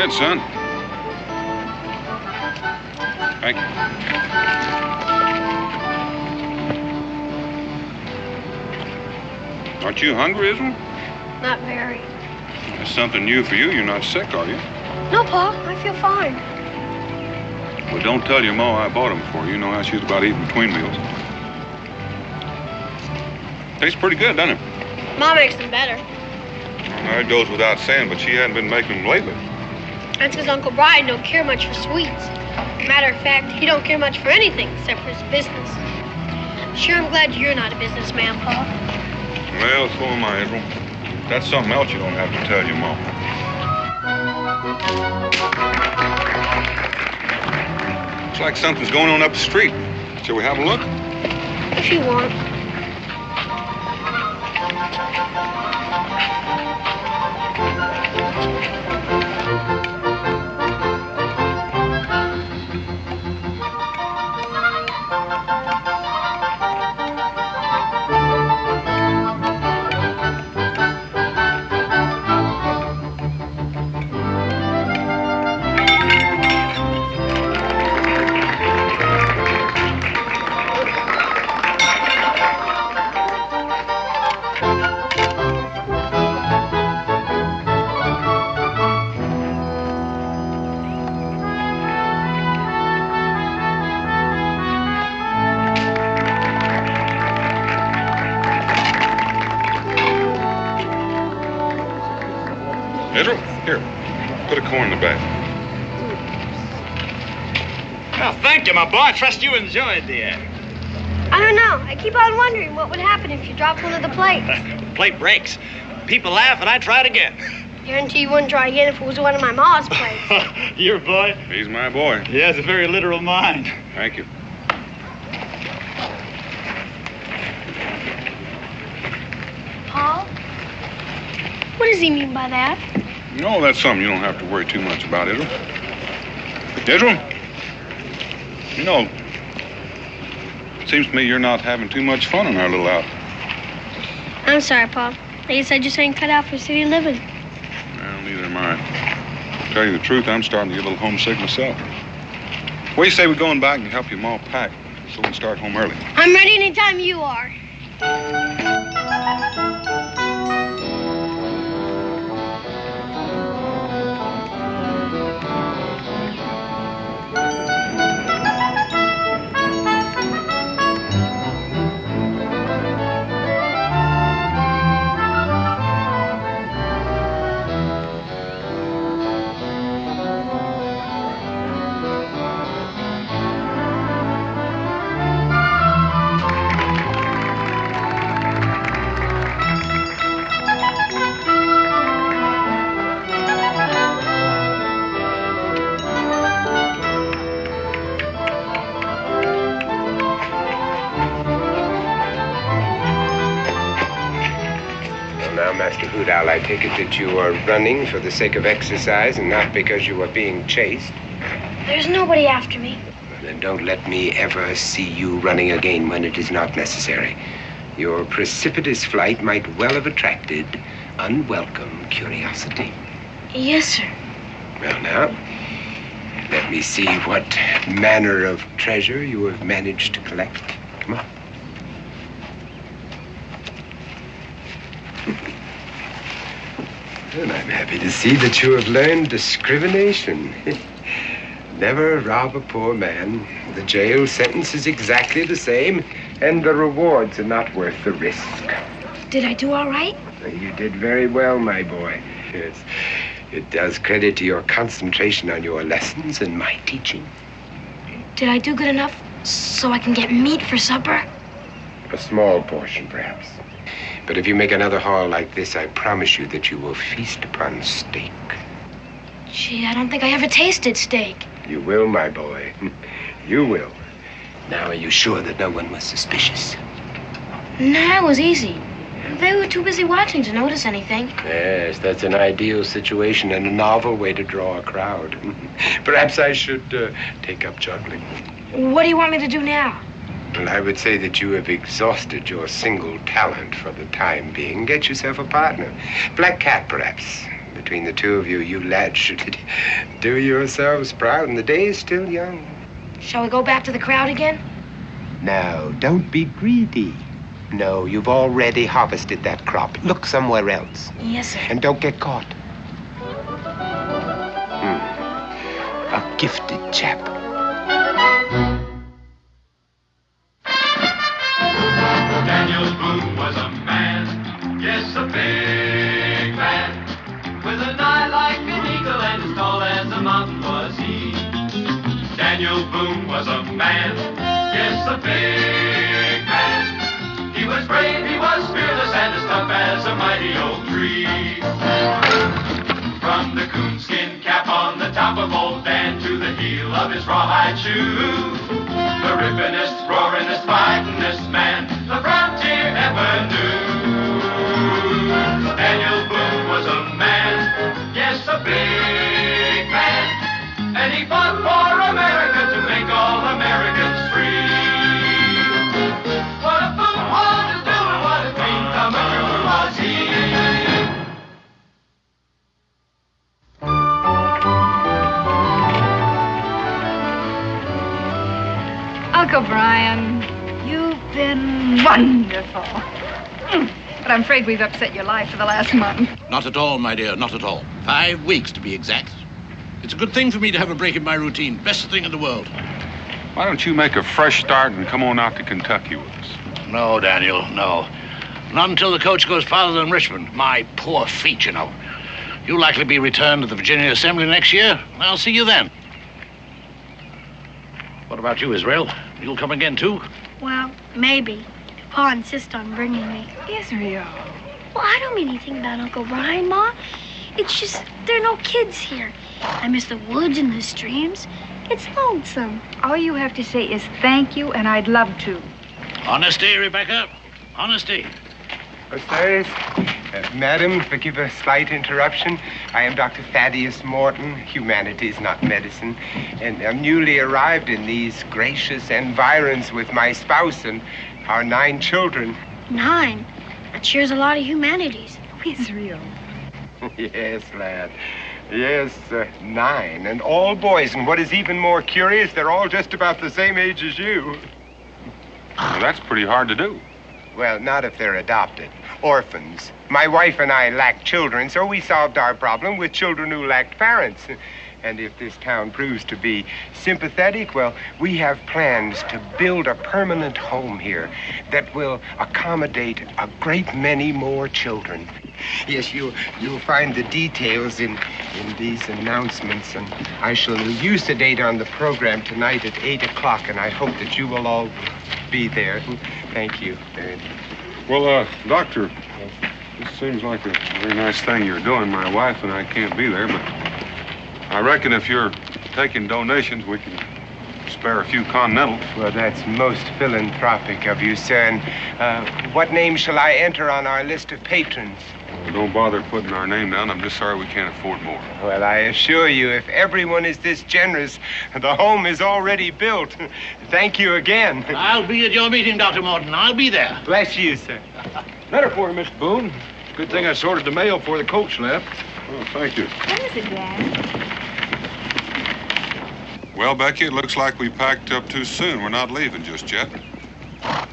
ahead, son. Thank you. Aren't you hungry, Izzy? Not very. That's something new for you. You're not sick, are you? No, Pa. I feel fine. Well, don't tell your ma I bought them for you. You know how she's about eating between meals. Tastes pretty good, doesn't it? Ma makes them better. Well, it goes without saying, but she hadn't been making them lately. That's because Uncle Brian don't care much for sweets. Matter of fact, he don't care much for anything except for his business. Sure, I'm glad you're not a businessman, Pa. Well, so am I, Israel. That's something else you don't have to tell your mom. Looks like something's going on up the street. Shall we have a look? If you want. Israel, here, put a coin in the bag. Well, thank you, my boy. I trust you enjoyed the I don't know. I keep on wondering what would happen if you dropped one of the plates. The plate breaks. People laugh, and I try it again. Guarantee you wouldn't try again if it was one of my ma's plates. Your boy? He's my boy. He has a very literal mind. Thank you. Paul? What does he mean by that? No, that's something you don't have to worry too much about, Israel. Israel? You know, it seems to me you're not having too much fun in our little out. I'm sorry, Paul. I guess I just ain't cut out for city living. Well, neither am I. To tell you the truth, I'm starting to get a little homesick myself. What do you say we go on back and help your ma pack so we can start home early? I'm ready anytime you are. Master Hoot Owl, I take it that you are running for the sake of exercise and not because you are being chased. There's nobody after me. Then don't let me ever see you running again when it is not necessary. Your precipitous flight might well have attracted unwelcome curiosity. Yes, sir. Well, now, let me see what manner of treasure you have managed to collect. Come on. And I'm happy to see that you have learned discrimination. Never rob a poor man. The jail sentence is exactly the same, and the rewards are not worth the risk. Did I do all right? You did very well, my boy. Yes. It does credit to your concentration on your lessons and my teaching. Did I do good enough so I can get meat for supper? A small portion, perhaps. But if you make another haul like this, I promise you that you will feast upon steak. Gee, I don't think I ever tasted steak. You will, my boy. You will. Now, are you sure that no one was suspicious? Nah, it was easy. They were too busy watching to notice anything. Yes, that's an ideal situation and a novel way to draw a crowd. Perhaps I should take up juggling. What do you want me to do now? Well, I would say that you have exhausted your single talent for the time being. Get yourself a partner. Black cat, perhaps. The between the two of you. You lads should do yourselves proud, and the day is still young. Shall we go back to the crowd again? No, don't be greedy. No, you've already harvested that crop. Look somewhere else. Yes, sir. And don't get caught. A gifted chap. Daniel Boone was a man, yes, a big man, with an eye like an eagle and as tall as a mountain was he. Daniel Boone was a man, yes, a big man. He was brave, he was fearless, and as tough as a mighty oak tree. From the coonskin cap on the top of old Dan to the heel of his rawhide shoe, the rippinest, roaringest, fightingest man the frontier ever knew. Daniel Boone was a man, yes, a big man, and he fought for America to make all Americans free. What a Boone was to do and what a dream come true was he. Uncle Brian, you've been wonderful. But I'm afraid we've upset your life for the last month. Not at all, my dear, not at all. 5 weeks, to be exact. It's a good thing for me to have a break in my routine. Best thing in the world. Why don't you make a fresh start and come on out to Kentucky with us? No, Daniel, no. Not until the coach goes farther than Richmond. My poor feet, you know. You'll likely be returned to the Virginia Assembly next year. I'll see you then. What about you, Israel? You'll come again, too? Well, maybe. If Pa insists on bringing me. Israel. Well, I don't mean anything about Uncle Brian, Ma. It's just there are no kids here. I miss the woods and the streams. It's lonesome. All you have to say is thank you, and I'd love to. Honesty, Rebecca. Honesty. Sirs, madam, forgive a slight interruption. I am Dr. Thaddeus Morton, humanities, not medicine, and I'm newly arrived in these gracious environs with my spouse and our 9 children. 9? That sure is a lot of humanities. Israel. Yes, lad. Yes, 9, and all boys. And what is even more curious, they're all just about the same age as you. Well, that's pretty hard to do. Well, not if they're adopted. Orphans. My wife and I lacked children, so we solved our problem with children who lacked parents. And if this town proves to be sympathetic, well, we have plans to build a permanent home here that will accommodate a great many more children. Yes, you'll find the details in these announcements, and I shall elucidate on the program tonight at 8 o'clock, and I hope that you will all be there. Thank you. Well, Doctor, this seems like a very nice thing you're doing. My wife and I can't be there, but I reckon if you're taking donations, we can spare a few Continentals. Well, that's most philanthropic of you, sir. And what name shall I enter on our list of patrons? Well, don't bother putting our name down. I'm just sorry we can't afford more. Well, I assure you, if everyone is this generous, the home is already built. Thank you again. I'll be at your meeting, Dr. Morton. I'll be there. Bless you, sir. Letter for you, Mr. Boone. Good thing I sorted the mail before the coach left. Oh, thank you. What is it, Dan? Well, Becky, it looks like we packed up too soon. We're not leaving just yet.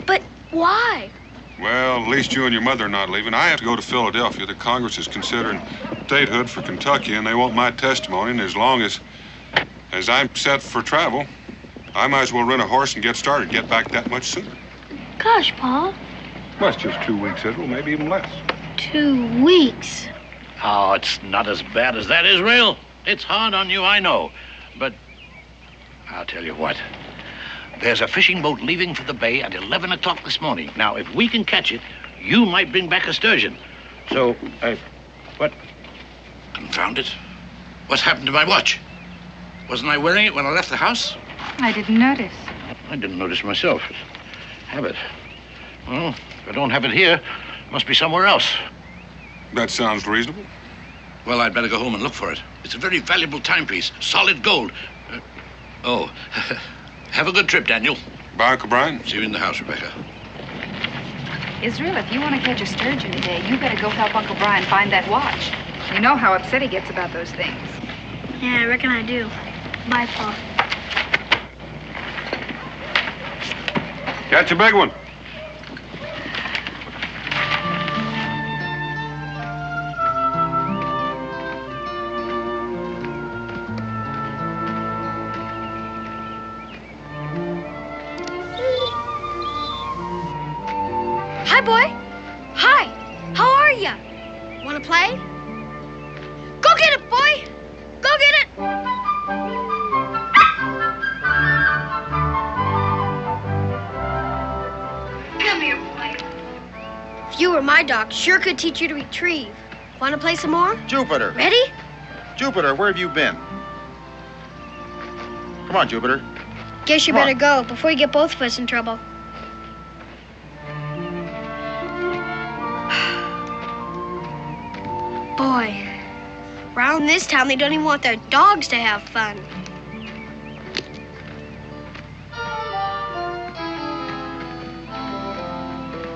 But why? Well, at least you and your mother are not leaving. I have to go to Philadelphia. The Congress is considering statehood for Kentucky, and they want my testimony. And as long as I'm set for travel, I might as well rent a horse and get started, get back that much sooner. Gosh, Pa. Well, it's just 2 weeks, Israel, maybe even less. 2 weeks. Oh, it's not as bad as that, Israel. It's hard on you, I know. But I'll tell you what. There's a fishing boat leaving for the bay at 11 o'clock this morning. Now, if we can catch it, you might bring back a sturgeon. So, what? Confound it. What's happened to my watch? Wasn't I wearing it when I left the house? I didn't notice. I didn't notice myself. Have it. Well, if I don't have it here, it must be somewhere else. That sounds reasonable. Well, I'd better go home and look for it. It's a very valuable timepiece, solid gold. Have a good trip, Daniel. Bye, Uncle Brian. See you in the house, Rebecca. Israel, if you want to catch a sturgeon today, you better go help Uncle Brian find that watch. You know how upset he gets about those things. Yeah, I reckon I do. Bye, Pa. Catch a big one. Hi, boy. Hi. How are ya? Want to play? Go get it, boy. Go get it. Come here, boy. If you were my dog, sure could teach you to retrieve. Want to play some more? Jupiter. Ready? Jupiter, where have you been? Come on, Jupiter. Guess you Come better on. go before you get both of us in trouble. Boy, around this town, they don't even want their dogs to have fun.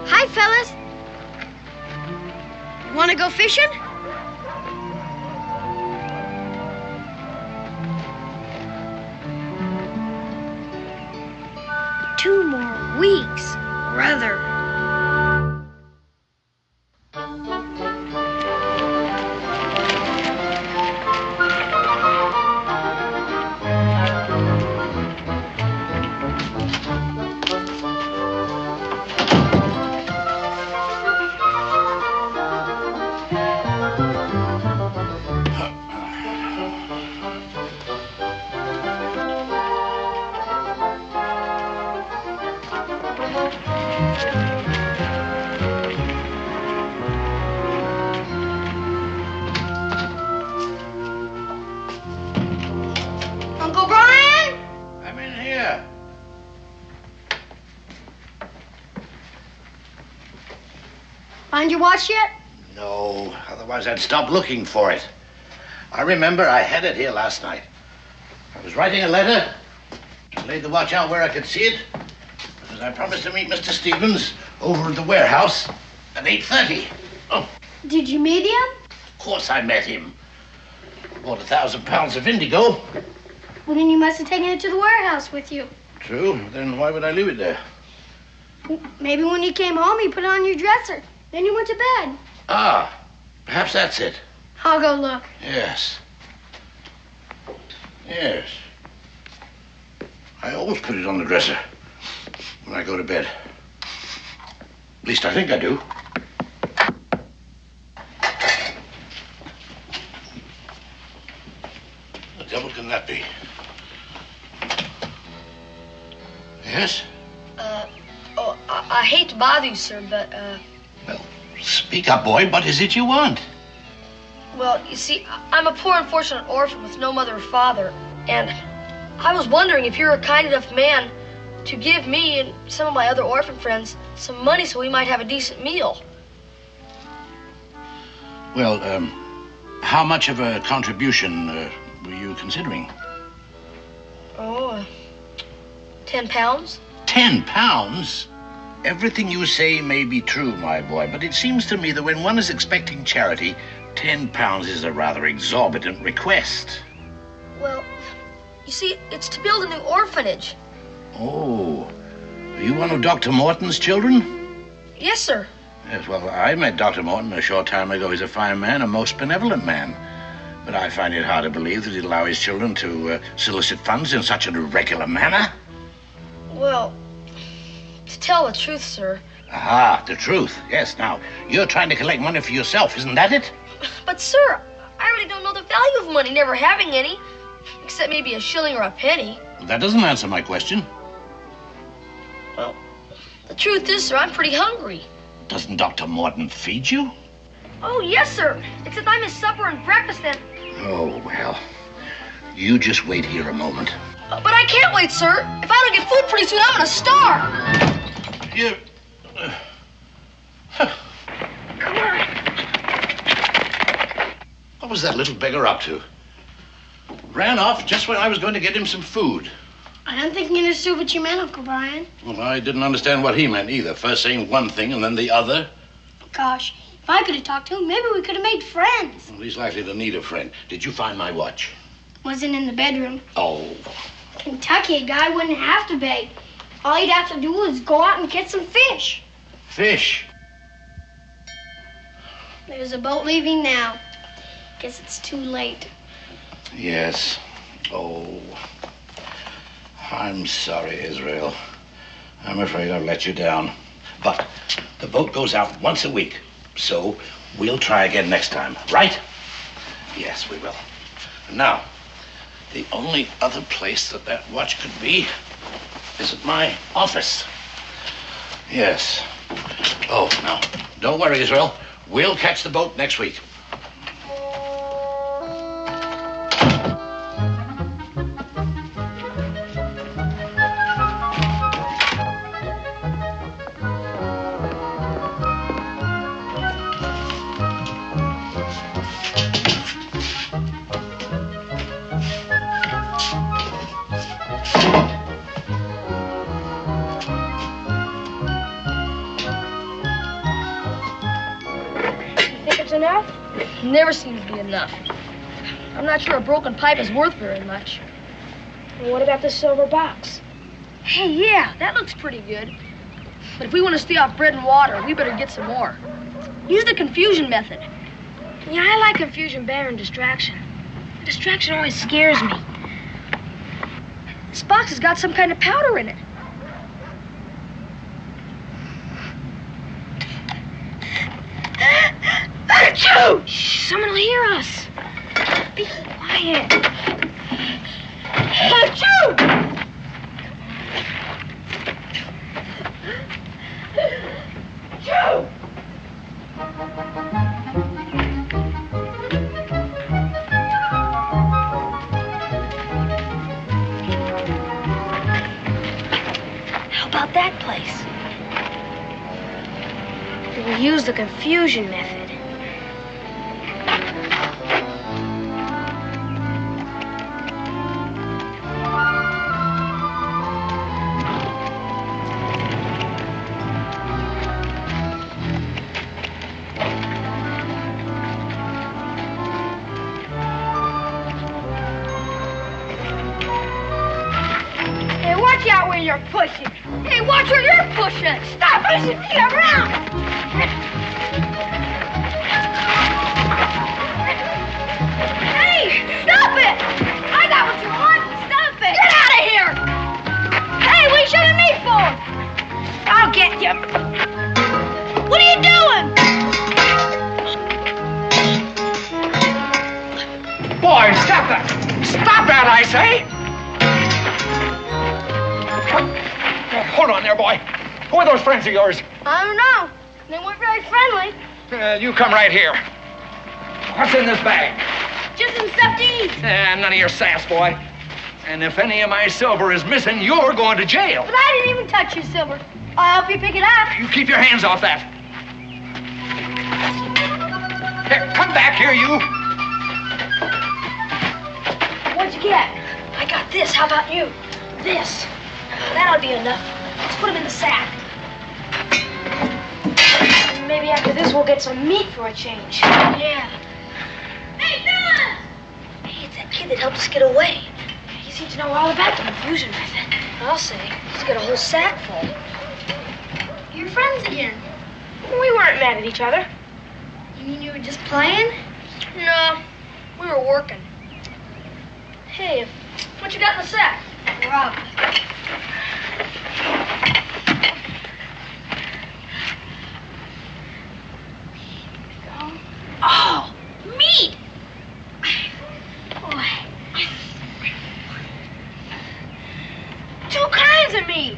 Hi, fellas. Want to go fishing? Two more weeks, brother. Uncle Brian? I'm in here. Find your watch yet? No, otherwise I'd stop looking for it. I remember I had it here last night. I was writing a letter. I laid the watch out where I could see it, because I promised to meet Mr. Stevens over at the warehouse at 8:30. Oh, Did you meet him? of course I met him. Bought 1,000 pounds of indigo. Well, then you must have taken it to the warehouse with you. True, then why would I leave it there? Maybe when you came home, you put it on your dresser. Then you went to bed. Ah, perhaps that's it. I'll go look. Yes. Yes. I always put it on the dresser when I go to bed. At least I think I do. The devil can that be? Yes? I hate to bother you, sir, but, Well, speak up, boy. What is it you want? well, you see, I'm a poor, unfortunate orphan with no mother or father, and I was wondering if you're a kind enough man to give me and some of my other orphan friends some money so we might have a decent meal. Well, how much of a contribution were you considering? Oh, 10 pounds? 10 pounds? Everything you say may be true, my boy, but it seems to me that when one is expecting charity, 10 pounds is a rather exorbitant request. Well, you see, it's to build a new orphanage. Oh, are you one of Dr. Morton's children? Yes, sir. Yes, well, I met Dr. Morton a short time ago. He's a fine man, a most benevolent man. But I find it hard to believe that he'd allow his children to solicit funds in such an irregular manner. Well, to tell the truth, sir. Aha, the truth. Yes, now, you're trying to collect money for yourself, isn't that it? But, sir, I really don't know the value of money, never having any. Except maybe a shilling or a penny. That doesn't answer my question. Well, the truth is, sir, I'm pretty hungry. Doesn't Dr. Morton feed you? Oh, yes, sir. Except I'm his supper and breakfast and... Oh, well, you just wait here a moment. But I can't wait, sir. If I don't get food pretty soon, I'm gonna starve. You... Come on. What was that little beggar up to? Ran off just when I was going to get him some food. I don't think you understood what you meant, Uncle Brian. Well, I didn't understand what he meant either. First saying one thing and then the other. Gosh, If I could have talked to him, maybe we could have made friends. Well, he's likely to need a friend. Did you find my watch? Wasn't in the bedroom. Oh. Kentucky, a guy wouldn't have to beg. All he'd have to do is go out and get some fish. Fish? There's a boat leaving now. Guess it's too late. Yes. Oh. I'm sorry, Israel. I'm afraid I've let you down. But the boat goes out once a week, so we'll try again next time, right? Yes, we will. Now, the only other place that watch could be is at my office. Yes. Oh, no. Don't worry, Israel. We'll catch the boat next week. Enough? Never seems to be enough. I'm not sure a broken pipe is worth very much. And what about the silver box? Hey, yeah, that looks pretty good. But if we want to stay off bread and water, we better get some more. Use the confusion method. Yeah, I like confusion better than distraction. Distraction always scares me. This box has got some kind of powder in it. Achoo! Shh, someone will hear us. Be quiet. Achoo! Achoo! How about that place? We'll use the confusion method. You're pushing. Hey, watch where you're pushing. Stop pushing me around. Hey, stop it. I got what you want. Stop it. Get out of here. Hey, what are you shoving me for? I'll get you. What are you doing? Boy, stop that. Stop that, I say. Hold on there, boy. Who are those friends of yours? I don't know. They weren't very friendly. You come right here. What's in this bag? Just some stuff to eat. None of your sass, boy. And if any of my silver is missing, you're going to jail. But I didn't even touch your silver. I'll help you pick it up. You keep your hands off that. Here, come back here, you. What'd you get? I got this. How about you? This. That'll be enough. Let's put them in the sack. Maybe after this we'll get some meat for a change. Yeah. Hey, Phyllis! Hey, it's that kid that helped us get away. He seems to know all about the confusion method. I'll say. He's got a whole sack full. You're friends again. We weren't mad at each other. You mean you were just playing? No, we were working. Hey, what you got in the sack? Rob. Oh, meat! Boy. 2 kinds of meat.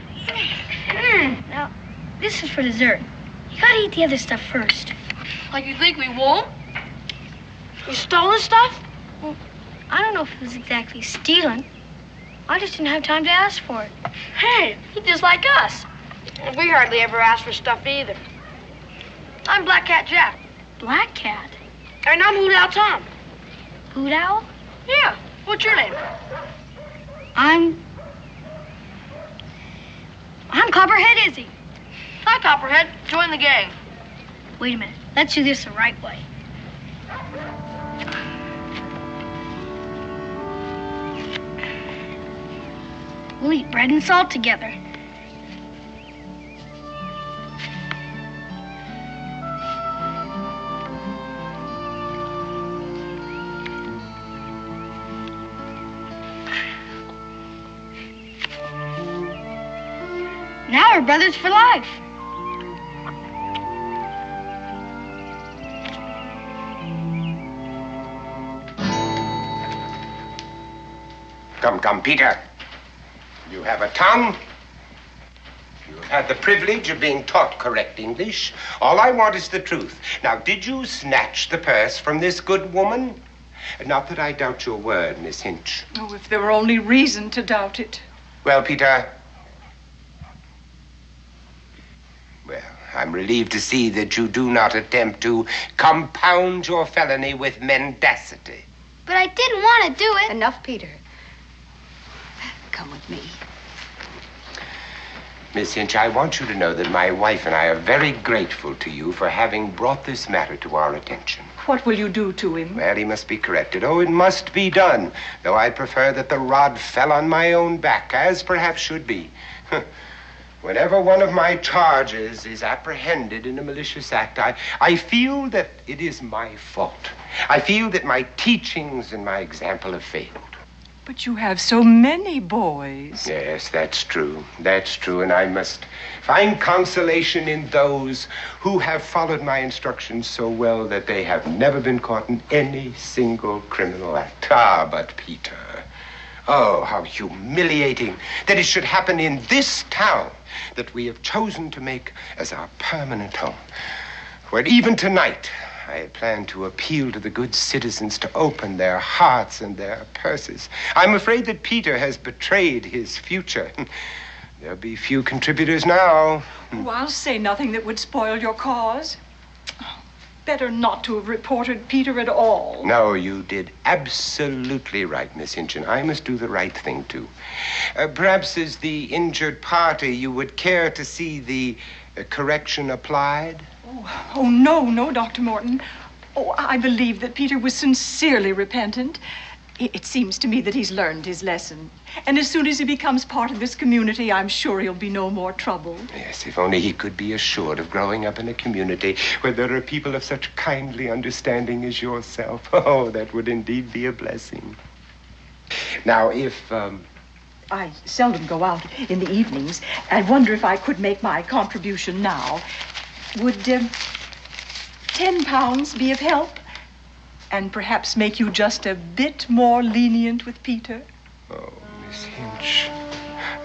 Now, this is for dessert. You gotta eat the other stuff first. Like you think we won't? You stole the stuff? Well, I don't know if it was exactly stealing. I just didn't have time to ask for it. Hey, he's just like us. We hardly ever ask for stuff either. I'm Black Cat Jack. Black Cat? And I'm Hoot Owl Tom. Hoot Owl? Yeah. What's your name? I'm Copperhead Izzy. Hi, Copperhead. Join the gang. Wait a minute. Let's do this the right way. We'll eat bread and salt together. Now we're brothers for life. Come, Peter. You have a tongue. You've had the privilege of being taught correct English. All I want is the truth. Now, did you snatch the purse from this good woman? Not that I doubt your word, Miss Hinch. Oh, if there were only reason to doubt it. Well, Peter. Well, I'm relieved to see that you do not attempt to compound your felony with mendacity. But I didn't want to do it. Enough, Peter. Come with me. Miss Hinch, I want you to know that my wife and I are very grateful to you for having brought this matter to our attention. What will you do to him? Well, he must be corrected. Oh, it must be done. Though I'd prefer that the rod fell on my own back, as perhaps should be. Whenever one of my charges is apprehended in a malicious act, I feel that it is my fault. I feel that my teachings and my example have failed. But you have so many boys. Yes, that's true. That's true, and I must find consolation in those who have followed my instructions so well that they have never been caught in any single criminal act. Ah, but Peter, oh, how humiliating that it should happen in this town that we have chosen to make as our permanent home, where even tonight I had planned to appeal to the good citizens to open their hearts and their purses. I'm afraid that Peter has betrayed his future. There'll be few contributors now. Oh, I'll say nothing that would spoil your cause. Better not to have reported Peter at all. No, you did absolutely right, Miss Hinch, and I must do the right thing, too. Perhaps as the injured party, you would care to see the correction applied? Oh, no, Dr. Morton. Oh, I believe that Peter was sincerely repentant. It seems to me that he's learned his lesson. And as soon as he becomes part of this community, I'm sure he'll be no more trouble. Yes, if only he could be assured of growing up in a community where there are people of such kindly understanding as yourself. Oh, that would indeed be a blessing. Now, if, I seldom go out in the evenings. I wonder if I could make my contribution now. Would 10 pounds be of help? And perhaps make you just a bit more lenient with Peter? Oh, Miss Hinch,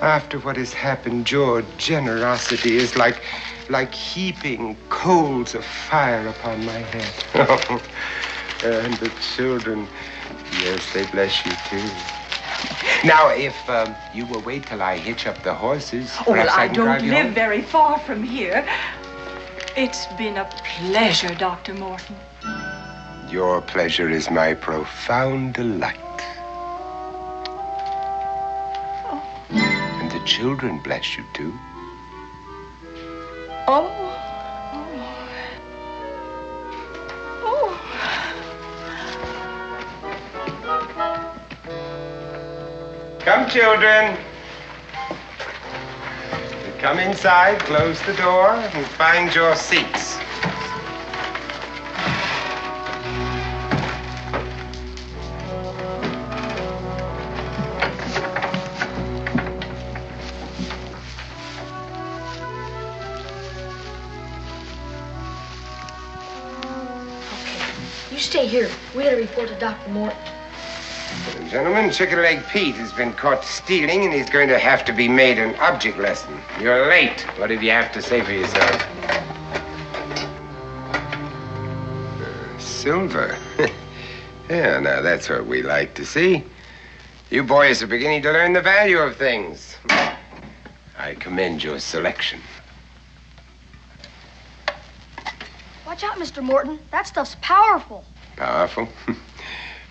after what has happened, your generosity is like heaping coals of fire upon my head. Oh, and the children, yes, they bless you too. Now, if you will wait till I hitch up the horses, oh, well, I can don't drive you live home. very far from here. It's been a pleasure, Dr. Morton. Your pleasure is my profound delight. Oh. And the children bless you, too. Oh. Oh. Come, children. Come inside, close the door, and find your seats. You stay here. We gotta report to Dr. Morton. Gentlemen, Chicken-Leg Pete has been caught stealing, and he's going to have to be made an object lesson. You're late. What did you have to say for yourself? Silver. Yeah, now that's what we like to see. You boys are beginning to learn the value of things. I commend your selection. Watch out, Mr. Morton. That stuff's powerful. Powerful?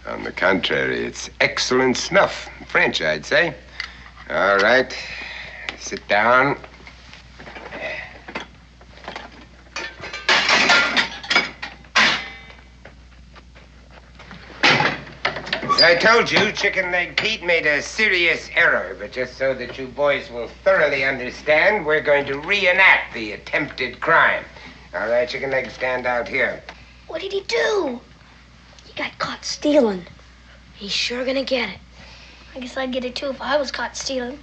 On the contrary, it's excellent snuff. French, I'd say. All right. Sit down. I told you, Chicken Leg Pete made a serious error, but just so that you boys will thoroughly understand, we're going to reenact the attempted crime. All right, Chicken Leg, stand out here. What did he do? He got caught stealing. He's sure gonna get it. I guess I'd get it too if I was caught stealing.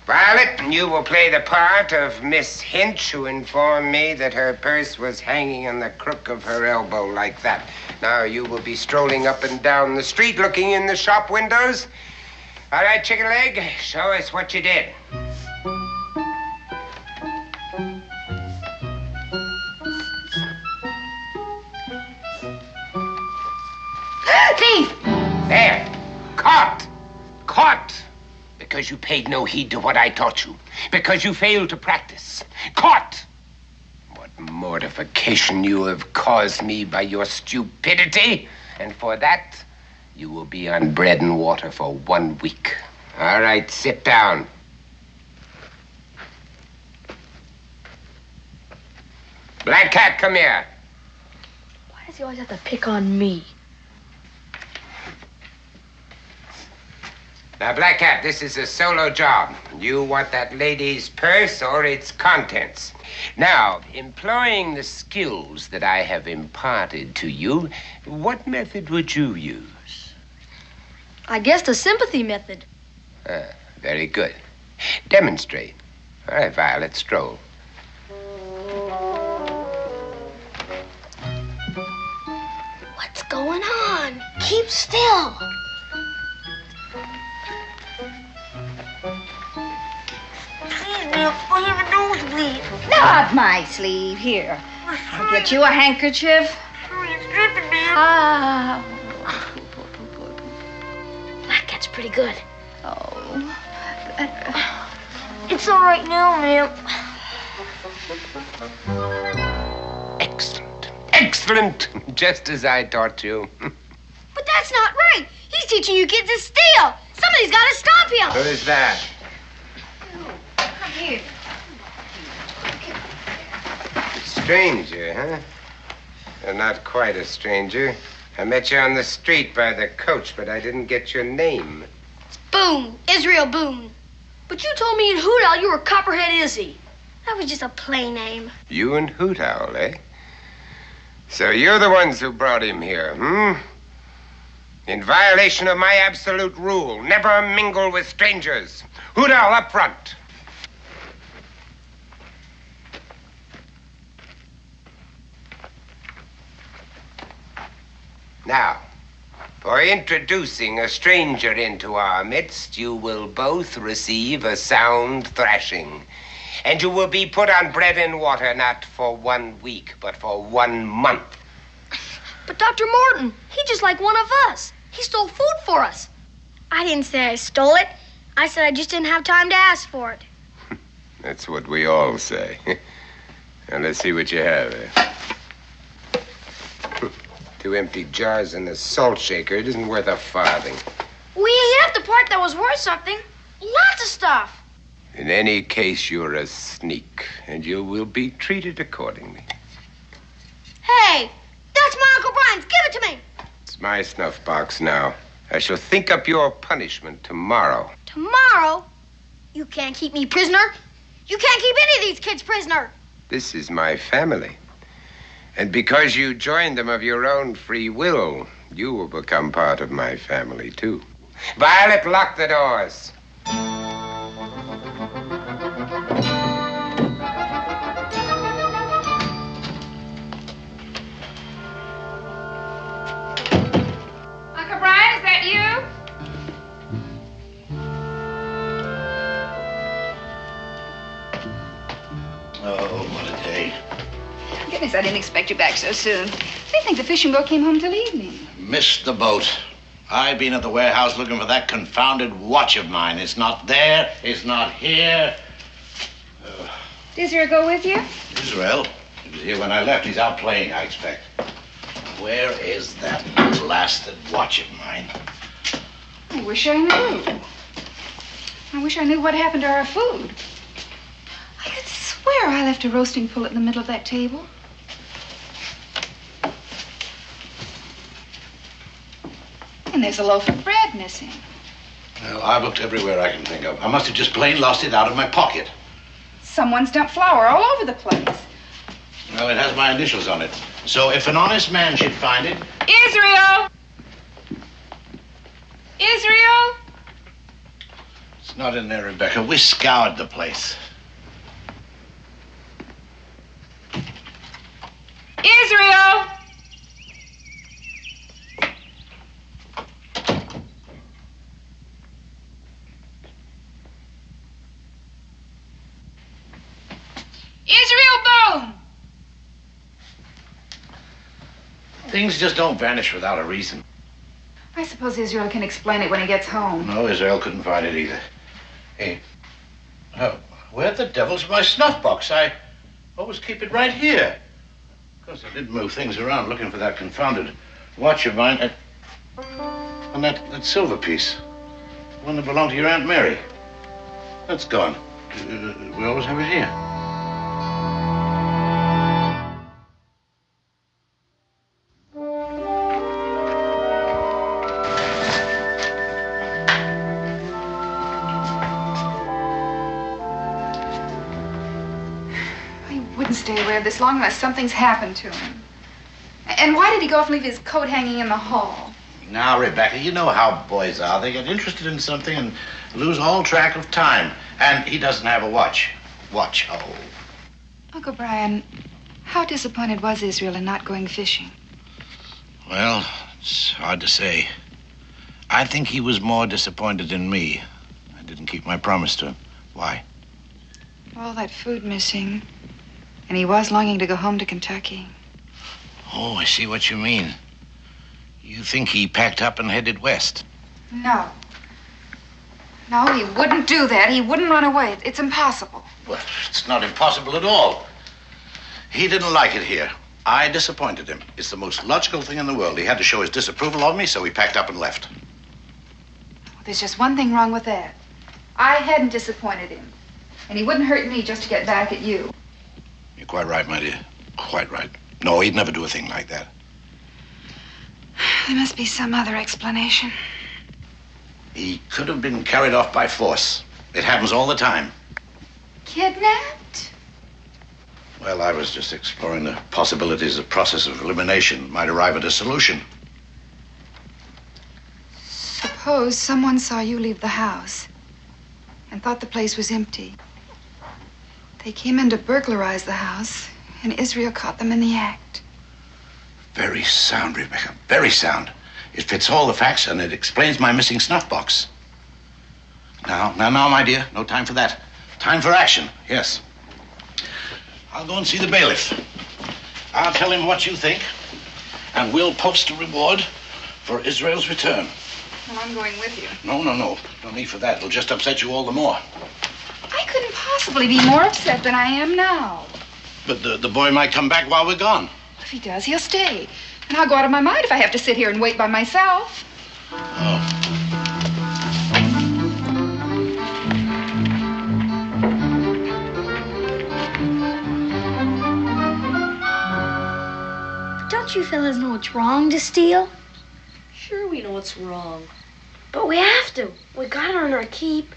Violet, you will play the part of Miss Hinch, who informed me that her purse was hanging on the crook of her elbow like that. Now you will be strolling up and down the street looking in the shop windows. All right, Chicken Leg, show us what you did. Thief! There. Caught. Caught. Because you paid no heed to what I taught you. Because you failed to practice. Caught. What mortification you have caused me by your stupidity. And for that, you will be on bread and water for 1 week. All right, sit down. Black Cat, come here. Why does he always have to pick on me? Now, Black Cat, this is a solo job. You want that lady's purse or its contents. Now, employing the skills that I have imparted to you, what method would you use? I guess the sympathy method. Very good. Demonstrate. All right, Violet, stroll. What's going on? Keep still. I have a nosebleed. Not my sleeve. Here. I'll get you a handkerchief. It's dripping, man. Ah. Black Cat's pretty good. Oh. It's all right now, ma'am. Excellent. Excellent. Just as I taught you. But that's not right. He's teaching you kids to steal. Somebody's got to stop him. Who is that? Come here. Stranger, huh? Well, not quite a stranger. I met you on the street by the coach, but I didn't get your name. Boone. Israel Boone. But you told me in Hoot Owl you were Copperhead Izzy. That was just a play name. You and Hoot Owl, eh? So you're the ones who brought him here, In violation of my absolute rule, never mingle with strangers. Hoot Owl up front. Now, for introducing a stranger into our midst, you will both receive a sound thrashing. And you will be put on bread and water not for 1 week, but for 1 month. But Dr. Morton, he's just like one of us. He stole food for us. I didn't say I stole it. I said I just didn't have time to ask for it. That's what we all say. Now, let's see what you have. 2 empty jars and a salt shaker. It isn't worth a farthing. We ate up the part that was worth something. Lots of stuff. In any case, you're a sneak, and you will be treated accordingly. Hey, that's my Uncle Brian's. Give it to me. It's my snuff box now. I shall think up your punishment tomorrow. Tomorrow? You can't keep me prisoner. You can't keep any of these kids prisoner. This is my family. And because you joined them of your own free will, you will become part of my family, too. Violet, lock the doors. Uncle Brian, is that you? Oh, what a day. Goodness, I didn't expect you back so soon. They think the fishing boat came home till evening. Missed the boat. I've been at the warehouse looking for that confounded watch of mine. It's not there. It's not here. Did Israel go with you? Israel? He was here when I left. He's out playing, I expect. Where is that blasted watch of mine? I wish I knew. I wish I knew what happened to our food. I could swear I left a roasting pullet in the middle of that table. And there's a loaf of bread missing. Well, I've looked everywhere I can think of. I must have just plain lost it out of my pocket. Someone's dumped flour all over the place. Well, it has my initials on it. So if an honest man should find it... Israel! Israel? It's not in there, Rebecca. We scoured the place. Israel! Israel Boone! Things just don't vanish without a reason. I suppose Israel can explain it when he gets home. No, Israel couldn't find it either. Hey, where the devil's my snuff box? I always keep it right here. Of course, I did move things around looking for that confounded watch of mine. And that silver piece. The one that belonged to your Aunt Mary. That's gone. We always have it here. Stay away this long unless something's happened to him. And why did he go off and leave his coat hanging in the hall? Now, Rebecca, you know how boys are. They get interested in something and lose all track of time. And he doesn't have a watch. Watch, oh. Uncle Brian, how disappointed was Israel in not going fishing? Well, it's hard to say. I think he was more disappointed in me. I didn't keep my promise to him. Why? All that food missing. And he was longing to go home to Kentucky. Oh, I see what you mean. You think he packed up and headed west? No. No, he wouldn't do that. He wouldn't run away. It's impossible. Well, it's not impossible at all. He didn't like it here. I disappointed him. It's the most logical thing in the world. He had to show his disapproval of me, so he packed up and left. Well, there's just one thing wrong with that. I hadn't disappointed him. And he wouldn't hurt me just to get back at you. You're quite right, my dear. Quite right. No, he'd never do a thing like that. There must be some other explanation. He could have been carried off by force. It happens all the time. Kidnapped? Well, I was just exploring the possibilities the process of elimination might arrive at a solution. Suppose someone saw you leave the house and thought the place was empty. They came in to burglarize the house, and Israel caught them in the act. Very sound, Rebecca. Very sound. It fits all the facts, and it explains my missing snuff box. Now, my dear, no time for that. Time for action, yes. I'll go and see the bailiff. I'll tell him what you think, and we'll post a reward for Israel's return. Well, I'm going with you. No. No need for that. It'll just upset you all the more. I couldn't possibly be more upset than I am now. But the boy might come back while we're gone. If he does, he'll stay. And I'll go out of my mind if I have to sit here and wait by myself. Oh. Don't you fellas know it's wrong to steal? Sure, we know it's wrong. But we have to. We gotta earn our keep.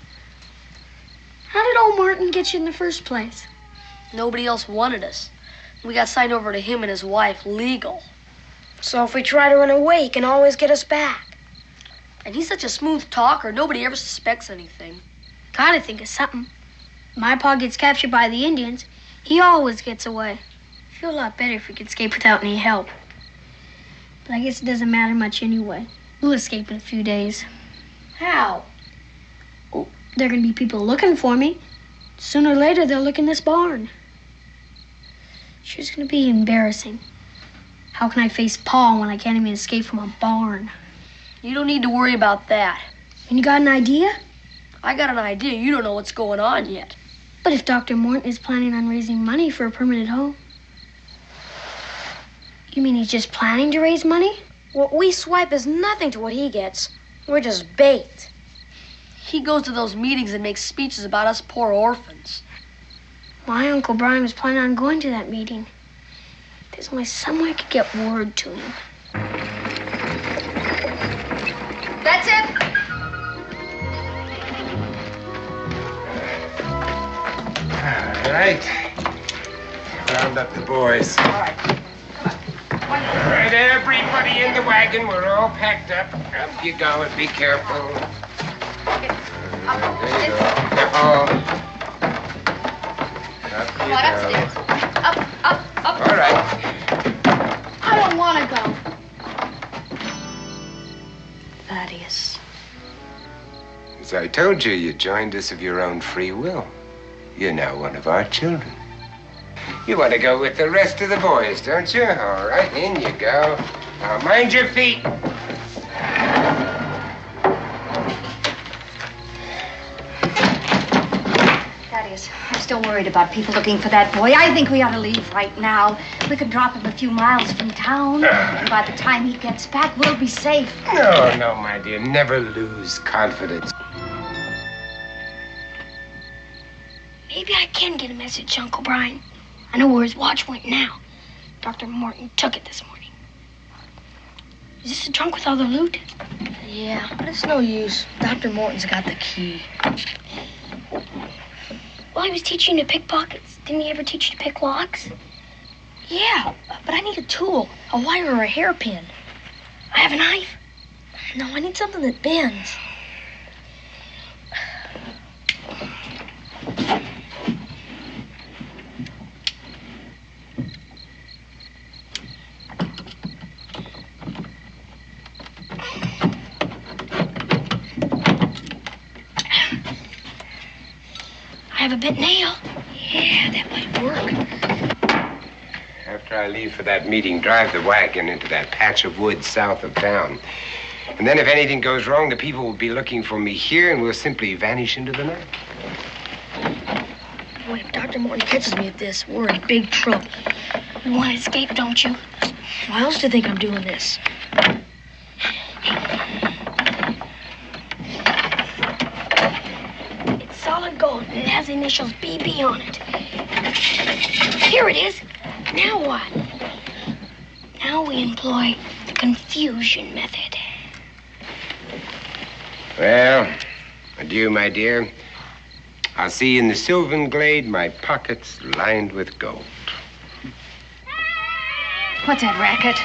How did old Martin get you in the first place? Nobody else wanted us. We got signed over to him and his wife, legal. So if we try to run away, he can always get us back. And he's such a smooth talker, nobody ever suspects anything. Gotta think of something. My pa gets captured by the Indians. He always gets away. Feel a lot better if we could escape without any help. But I guess it doesn't matter much anyway. We'll escape in a few days. How? Oh, there are gonna be people looking for me. Sooner or later, they'll look in this barn. Sure, it's gonna be embarrassing. How can I face Pa when I can't even escape from a barn? You don't need to worry about that. And you got an idea? I got an idea. You don't know what's going on yet. But if Dr. Morton is planning on raising money for a permanent home... You mean he's just planning to raise money? What we swipe is nothing to what he gets. We're just bait. He goes to those meetings and makes speeches about us poor orphans. My Uncle Brian was planning on going to that meeting. There's only some way I could get word to him. That's it? All right. Round up the boys. All right. All right, everybody in the wagon. We're all packed up. Up you go and be careful. There you go. Careful. Up you Come on, go. upstairs. Up. All right. I don't want to go. Thaddeus. As I told you, you joined us of your own free will. You're now one of our children. You want to go with the rest of the boys, don't you? All right, in you go. Now, mind your feet. Thaddeus, I'm still worried about people looking for that boy. I think we ought to leave right now. We could drop him a few miles from town, and by the time he gets back, we'll be safe. No, my dear. Never lose confidence. Maybe I can get a message, Uncle Brian. I know where his watch went now. Dr. Morton took it this morning. Is this the trunk with all the loot? Yeah, but it's no use. Dr. Morton's got the key. Well, he was teaching you to pick pockets. Didn't he ever teach you to pick locks? Yeah, but I need a tool, a wire or a hairpin. I have a knife. No, I need something that bends. I have a bent nail. Yeah, that might work. After I leave for that meeting, drive the wagon into that patch of woods south of town. And then if anything goes wrong, the people will be looking for me here, and we'll simply vanish into the night. Boy, if Dr. Morton catches me at this, we're in big trouble. You want to escape, don't you? Why else do you think I'm doing this? It's solid gold, and it has the initials BB on it. Here it is. Now what? Now we employ the confusion method. Well, adieu, my dear. I'll see you in the sylvan glade, my pockets lined with gold. What's that racket?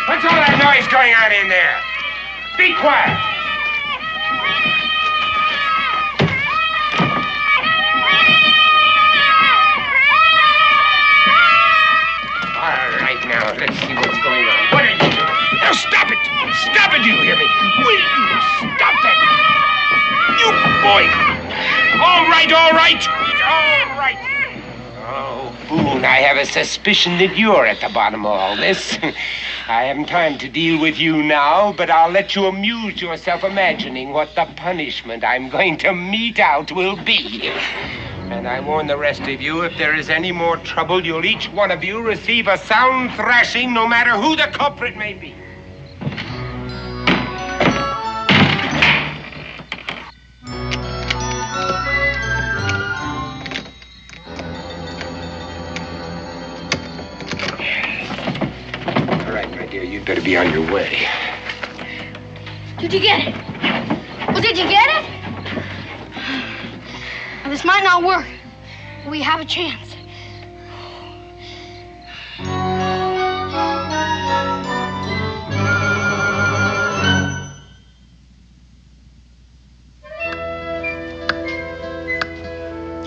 What's all that noise going on in there? Be quiet. All right, now, let's see what's going on. What are you doing? Now, stop it! Stop it, you hear me? Will you stop that? You boy! All right, all right! All right! Oh, Boone, I have a suspicion that you're at the bottom of all this. I haven't time to deal with you now, but I'll let you amuse yourself imagining what the punishment I'm going to mete out will be. And I warn the rest of you, if there is any more trouble, you'll each one of you receive a sound thrashing, no matter who the culprit may be. All right, my dear, you'd better be on your way. Did you get it? Well, did you get it? Now, this might not work. But we have a chance.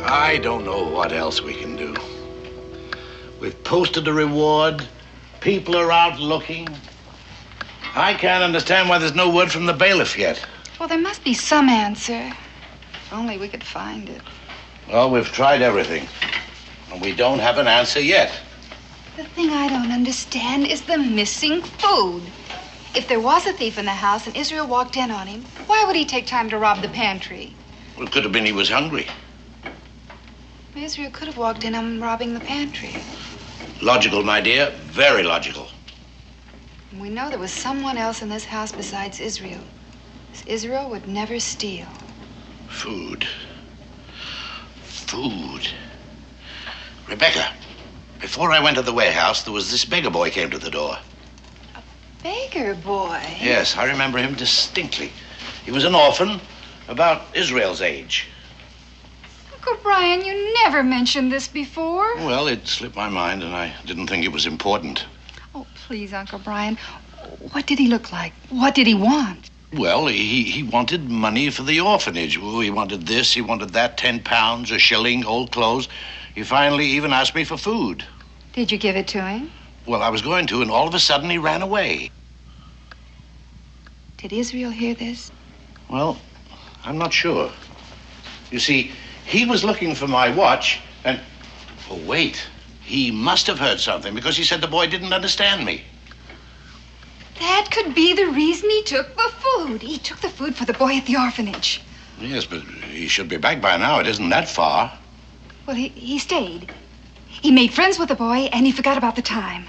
I don't know what else we can do. We've posted a reward. People are out looking. I can't understand why there's no word from the bailiff yet. Well, there must be some answer. If only we could find it. Well, we've tried everything, and we don't have an answer yet. The thing I don't understand is the missing food. If there was a thief in the house and Israel walked in on him, why would he take time to rob the pantry? Well, it could have been he was hungry. Israel could have walked in on him robbing the pantry. Logical, my dear. Very logical. And we know there was someone else in this house besides Israel. Israel would never steal. Food. Food. Rebecca, before I went to the warehouse, there was this beggar boy came to the door. Beggar boy. Yes, I remember him distinctly. He was an orphan, about Israel's age. Uncle Brian, you never mentioned this before. Well, it slipped my mind, and I didn't think it was important. Oh, please, Uncle Brian. What did he look like? What did he want? Well, he wanted money for the orphanage. Oh, he wanted this, he wanted that, 10 pounds, a shilling, old clothes. He finally even asked me for food. Did you give it to him? Well, I was going to, and all of a sudden he ran away. Did Israel hear this? Well, I'm not sure. You see, he was looking for my watch, and... Oh, wait. He must have heard something, because he said the boy didn't understand me. That could be the reason he took the food. He took the food for the boy at the orphanage. Yes, but he should be back by now. It isn't that far. Well, he stayed. He made friends with the boy, and he forgot about the time.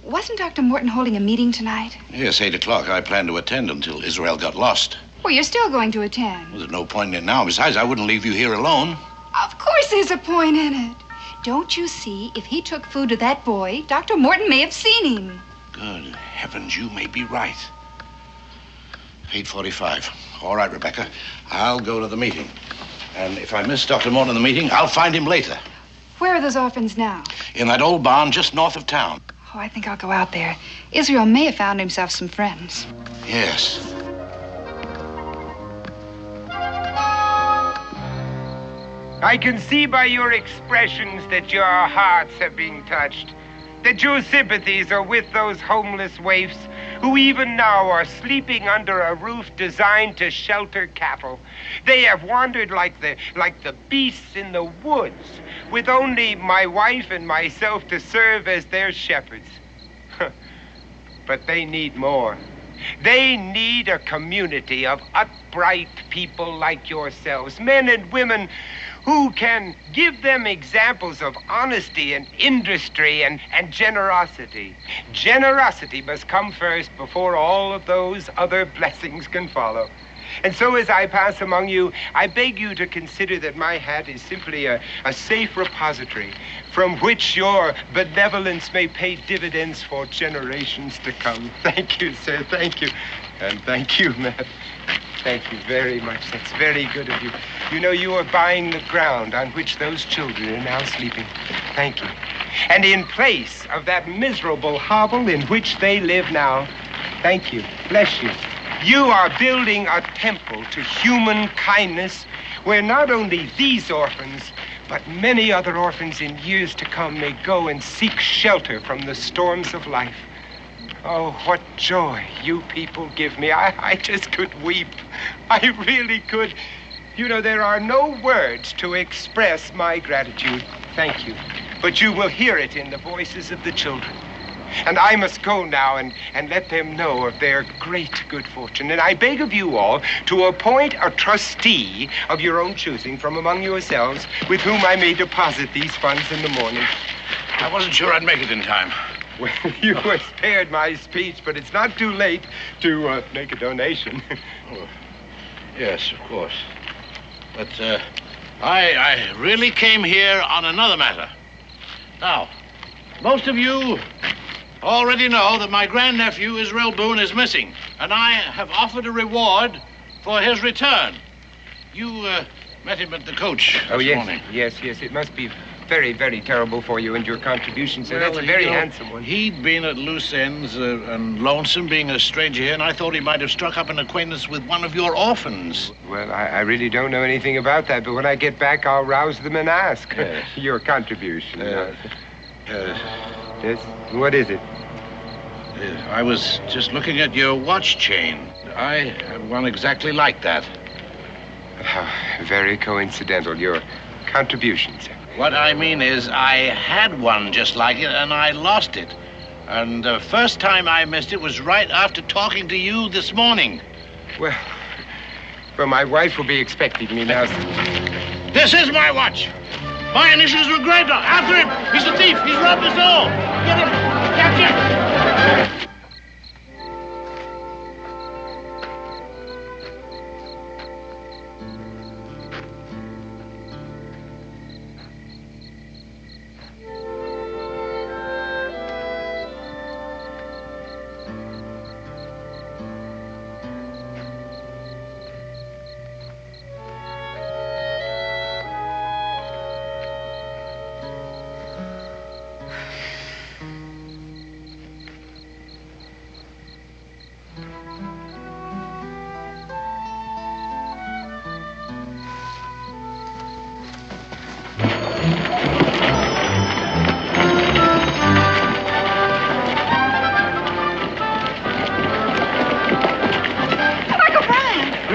Wasn't Dr. Morton holding a meeting tonight? Yes, 8 o'clock. I planned to attend until Israel got lost. Well, you're still going to attend. Well, there's no point in it now. Besides, I wouldn't leave you here alone. Of course there's a point in it. Don't you see, if he took food to that boy, Dr. Morton may have seen him. Good heavens, you may be right. 8:45. All right, Rebecca. I'll go to the meeting. And if I miss Dr. Morton in the meeting, I'll find him later. Where are those orphans now? In that old barn just north of town. Oh, I think I'll go out there. Israel may have found himself some friends. Yes. I can see by your expressions that your hearts have been touched, that your sympathies are with those homeless waifs who even now are sleeping under a roof designed to shelter cattle. They have wandered like the beasts in the woods, with only my wife and myself to serve as their shepherds. But they need more. They need a community of upright people like yourselves, men and women who can give them examples of honesty and industry and generosity. Generosity must come first before all of those other blessings can follow. And so as I pass among you, I beg you to consider that my hat is simply a safe repository from which your benevolence may pay dividends for generations to come. Thank you, sir. Thank you. And thank you, Matt. Thank you very much. That's very good of you. You know, you are buying the ground on which those children are now sleeping. Thank you. And in place of that miserable hovel in which they live now, thank you. Bless you. You are building a temple to human kindness where not only these orphans, but many other orphans in years to come may go and seek shelter from the storms of life. Oh, what joy you people give me. I just could weep. I really could. You know, there are no words to express my gratitude. Thank you. But you will hear it in the voices of the children. And I must go now and let them know of their great good fortune. And I beg of you all to appoint a trustee of your own choosing from among yourselves with whom I may deposit these funds in the morning. I wasn't sure I'd make it in time. Well, you were spared my speech, but it's not too late to make a donation. Oh, yes, of course. But I really came here on another matter. Now, most of you already know that my grandnephew, Israel Boone, is missing, and I have offered a reward for his return. You met him at the coach this morning. Yes. It must be very, very terrible for you and your contribution, sir. Well, that's a very handsome one. He'd been at loose ends and lonesome, being a stranger here, and I thought he might have struck up an acquaintance with one of your orphans. Well, I really don't know anything about that, but when I get back, I'll rouse them and ask. Yes. Your contribution. Yes? What is it? I was just looking at your watch chain. I have one exactly like that. Very coincidental. Your contribution, sir. What I mean is, I had one just like it, and I lost it. And the first time I missed it was right after talking to you this morning. Well, my wife will be expecting me now. This is my watch. My initials were engraved on. After him! He's a thief! He's robbed us all! Get him! Catch him!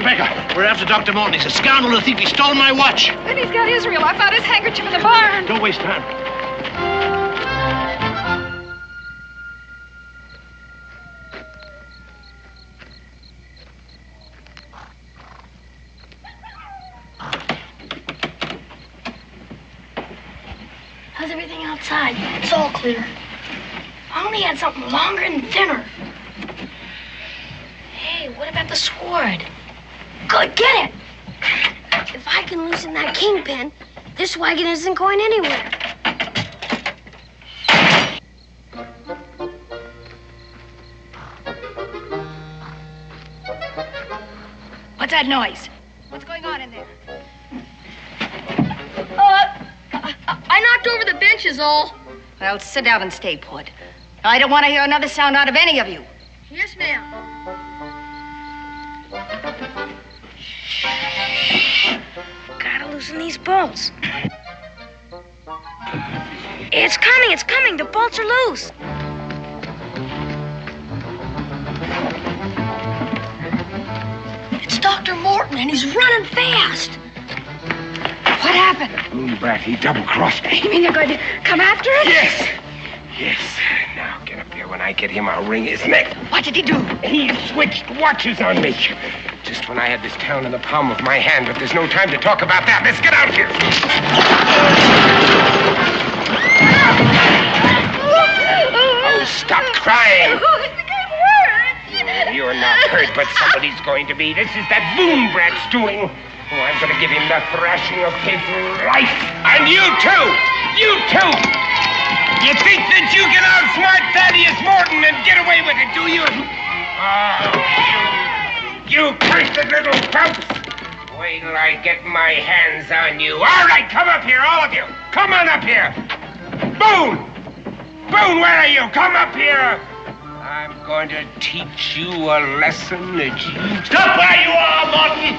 Rebecca, we're after Dr. Morton. He's a scoundrel, a thief. He stole my watch. Then he's got Israel. I found his handkerchief in the barn. Don't waste time. How's everything outside? It's all clear. I only had something longer and thinner. Hey, what about the sword? Good, get it! If I can loosen that kingpin, this wagon isn't going anywhere. What's that noise? What's going on in there? I knocked over the bench is all. Well, sit down and stay put. I don't want to hear another sound out of any of you. Yes, ma'am. Gotta loosen these bolts. It's coming. The bolts are loose. It's Dr. Morton, and he's running fast. What happened? Boone brat, he double-crossed me. You mean you're going to come after us? Yes. Yes. Now get up there. When I get him, I'll wring his neck. What did he do? He switched watches on me. Just when I had this town in the palm of my hand, but there's no time to talk about that. Let's get out here. Oh, stop crying. You're not hurt, but somebody's going to be. This is that Boone brat's doing. Oh, I'm going to give him the thrashing of his life. And you too! You too! You think that you can outsmart Thaddeus Morton and get away with it, do you? Oh, you cursed little pumps! Wait till I get my hands on you. All right, come up here, all of you. Come on up here. Boone! Boone, where are you? Come up here. I'm going to teach you a lesson that you... Stop where you are, Morton!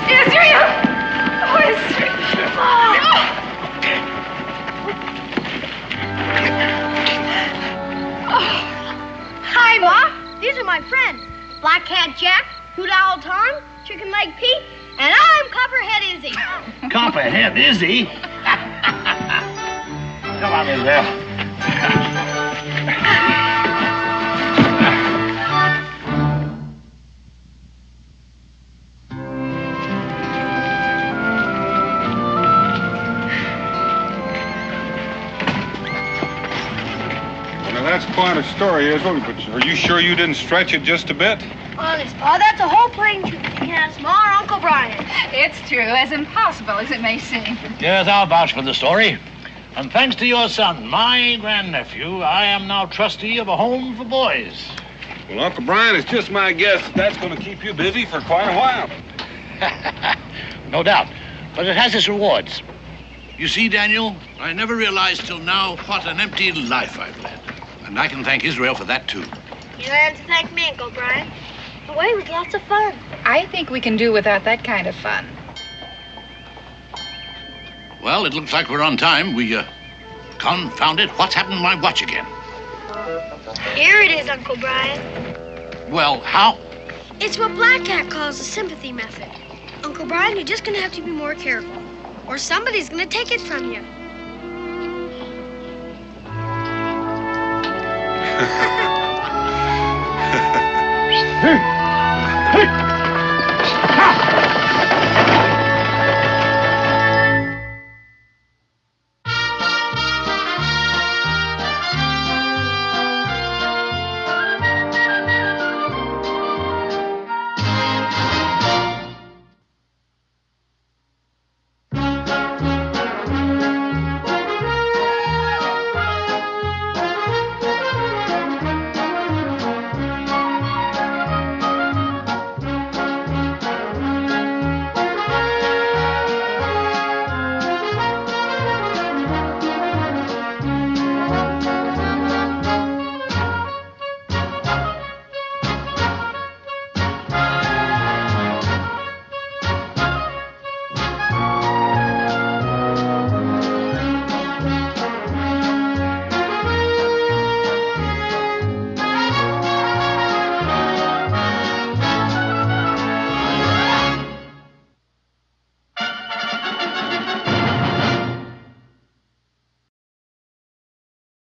Israel! Oh, Israel! Oh. Hi, Ma. These are my friends. Black Cat Jack, Hoot Owl Tom, Chicken Leg Pete, and I'm Copperhead Izzy. Copperhead Izzy? Come on, Israel. That's quite a story, Israel, but are you sure you didn't stretch it just a bit? Honest, Pa, that's a whole plane trip between us, Ma, and Uncle Brian. It's true, as impossible as it may seem. Yes, I'll vouch for the story. And thanks to your son, my grandnephew, I am now trustee of a home for boys. Well, Uncle Brian, it's just my guess that's going to keep you busy for quite a while. No doubt. But it has its rewards. You see, Daniel, I never realized till now what an empty life I've led. And I can thank Israel for that, too. You don't have to thank me, Uncle Brian. The way was lots of fun. I think we can do without that kind of fun. Well, it looks like we're on time. Confound it, what's happened to my watch again? Here it is, Uncle Brian. Well, how? It's what Black Cat calls the sympathy method. Uncle Brian, you're just going to have to be more careful, or somebody's going to take it from you. Hey!